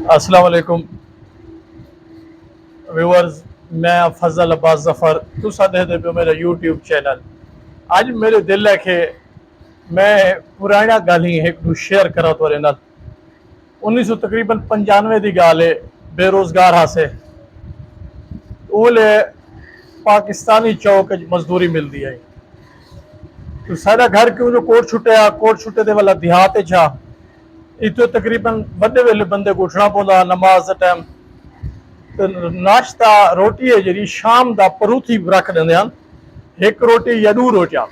अस्सलाम वालेकुम व्यूअर्स, मैं फजल अब्बास जफर तुसा देखते पे मेरा यूट्यूब चैनल। आज मेरे दिल है कि मैं पुराना गाली एक शेयर करा थोड़े नाल। 1900 तकरीबन 95 की गाल है। बेरोजगार हासे ओले पाकिस्तानी चौक मजदूरी मिलती है। तो सारा घर क्यों जो कोट छुटे वाला देहात छा इतो तकरीबन बड़े वेले बंदे को उठना पौंदा नमाज का टाइम। तो नाश्ता रोटी है जी शाम का परूथी रख देंगे हैं। एक रोटी या दो रोटियां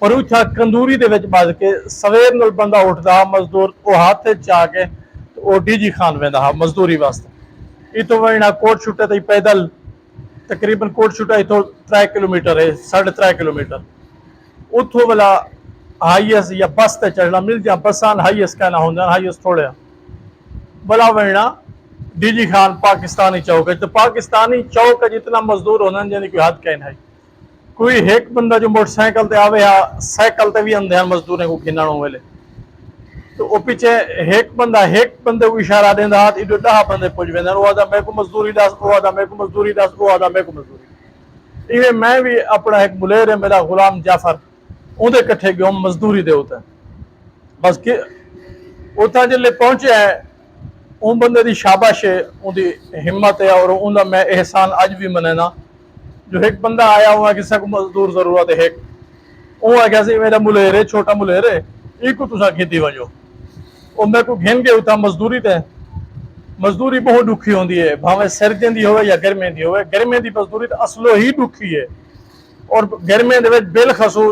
परूथा कंदूरी दे विच बज के सवेर नाल बंदा उठता मजदूर वो हाथ जाके वो डीजी खान वेंदा हा मजदूरी वास्ते। इतो वना कोट छुटे तई पैदल तकरीबन कोट छुटा इतो 3 किलोमीटर है 3.5 किलोमीटर। उतो वाला हाईएस या बस ते चढ़ना मिल जा बसान हाईएस कहना होंगे हाईएस थोड़े भला वना डीजी खान पाकिस्तानी चौक है। तो पाकिस्तानी चौक जितना मजदूर होना जिन्हें कोई हद कहना है। कोई एक बंदा जो मोटरसाइकिल ते आवे या साइकिल ते भी आंदे हैं मजदूरों को गिनण वेले। तो वो पीछे एक बंदे को इशारा देंदा हाथ इधर 10 बंदे पुज वेंदे वो आदा मैं को मजदूरी दस वो आदा मैं को मजदूरी दस वो आदा मैं को मजदूरी। इवें मैं भी अपना एक मुलेर है मेरा गुलाम जाफर उहदे कट्ठे गयो मजदूरी दे उते बस कि उतना जिले पहुंचे है उन बंदे की शाबाश है उनकी हिम्मत है और उनका मैं एहसान अज भी मनेना। जो एक बंदा आया हुआ किसी को मजदूर जरूरत है वो आ गया मेरा मुलेर है छोटा मुलेर है एक तुसा खेती वजो वो मेरे को घिन के उतना मजदूरी ते मजदूरी बहुत दुखी होती है भावें सर्दियों की हो या गर्मियों की हो। गर्मियों की मजदूरी तो असलो ही दुखी है और गर्मियों के बिल खसू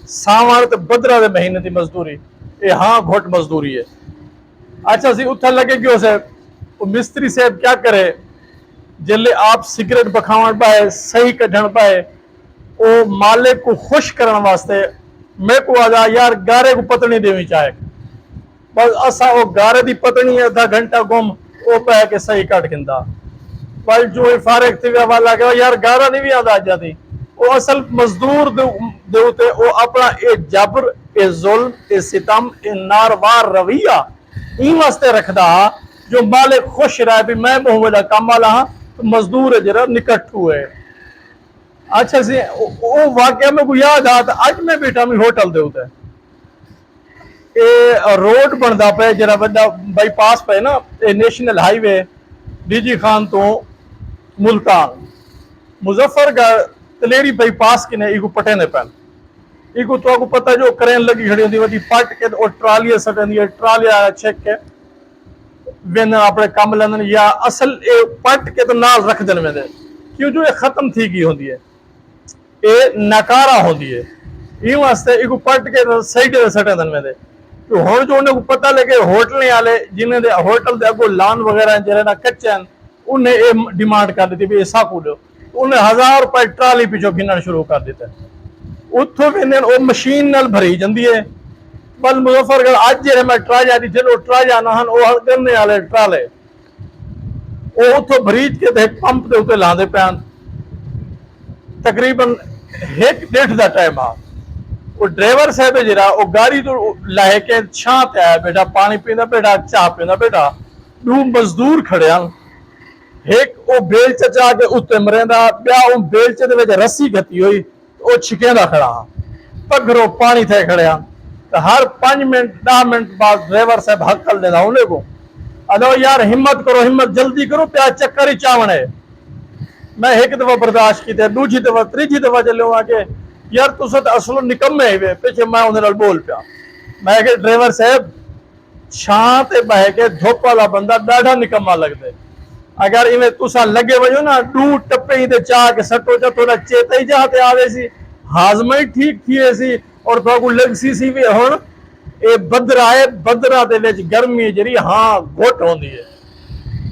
सावन तो बदरा के महीने की मजदूरी ये हाँ घुट मजदूरी है। अच्छा सी उथा लगे क्यों से मिस्त्री साहब क्या करे जिले आप सिगरेट बखावन पाए सही कढ़न पाए वो मालिक को खुश करने वास्ते मैं को आजा यार गारे को पतनी देवी चाहे बस असा वो गारे की पतनी आधा घंटा गुम वो पै के सही कट गिंदा बल जो फारिग थी वाला यार गारा नहीं भी आता जाती वो असल मजदूर दे उते वो अपना ए जबर ए जुल्म ए सितम ए नारवार रवैया इन वास्ते रखदा जो मालिक खुश रहा भी मैं मुंह वाला कम वाला हाँ तो मजदूर है जरा निकट हुए। अच्छा सी वो वाकया में को याद आता अज मैं बैठा मैं होटल दे उते ए रोड बनता पे जरा बड़ा बाईपास पे ना ए नेशनल हाईवे डीजी खान तो मुल्तान मुजफ्फरगढ़ तलेरी बाईपास किने इको पटे ने पैन इको तो आपको पता जो क्रेन लगी खड़ी होती वही पट के और ट्रालियां सटंदी है ट्रालियां चेक के वेन अपने काम लेंदन या असल ए पट के तो नाल रख देन वेंदे क्यों जो ये खत्म थी गई होती है ये नकारा होती है इन वास्ते इको पट के साइड से सटे देन वेंदे। तो हुण जो उन्हें को पता लगे होटलें वाले जिन्हें दे होटल दे अगो लान वगैरह जरे ना कच्चे हैं उन्हें ये डिमांड कर दी भी ऐसा को दो उन्हें 1000 रुपए ट्राली पिछो गिनना शुरू कर दिता। उतो वो मशीन नाल भरी जाती है बल मुजफ्फरगढ़ अज जे मैं ट्राजा दी जो ट्राजा ना हन वो गन्ने वाले ट्राले वो उतो भरीज के पंप के उत्ते लाते पैन तकरीबन 1:30 का टाइम आ वो ड्राइवर साहब है जरा वो गाड़ी तो लाए के छां ते आया बेटा पानी पींदा बेटा चाह पींदा बेटा दो मजदूर खड़े एक वो बेलच चा के उत्ते मरेंदा ब्या वो बेलचे दे विच रस्सी गती हुई वो छिकेंदा खड़ा पगरो पानी थे खड़े तो हर 5 मिनट 10 मिनट बाद ड्राइवर साहब हकल देना उन्हें को अलो यार हिम्मत करो हिम्मत जल्दी करो प्या चक्कर ही चावण है। मैं एक दफा बर्दाश्त की दूजी दफा तीजी दफा चलो आके यार तुस तो असलो निकम्मे ही पिछे मैं उन्हें बोल पिया मैं ड्राइवर साहब छां ते बह के धुप वाला बंदा डाढ़ा निकम्मा लगता है अगर इवें तुसा लगे वजो ना टू टप्पे ही चाह के सटो चा थोड़ा चेता ही जहाँ आवे सी हाजमा ही ठीक थी सी और तो लग सी भी हुण ये बदरा है बदरा दे विच गर्मी जरी हाँ घुट होंदी है।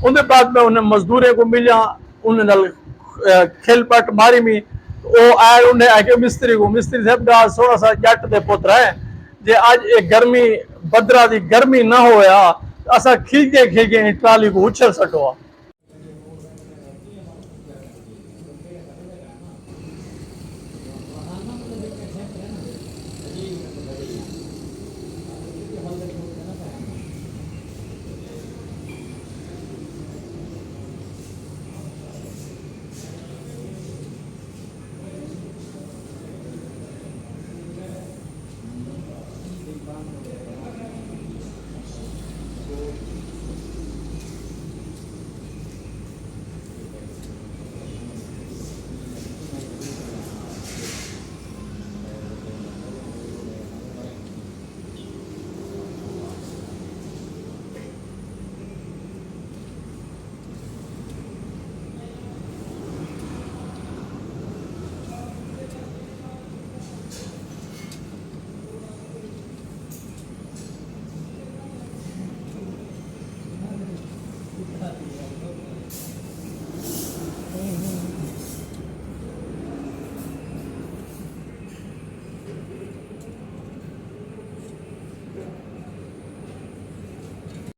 उनके बाद मैं उन्हें मजदूरों को मिलिया उन्हें नाल खिल पट मारी मी वो आए उन्हें आके मिस्त्री को मिस्त्री साहब दा थोड़ा सा जट दे पुत्र है जे आज एक गर्मी बदरा दी गर्मी ना होया असा खिलके ट्राली को उछल सटो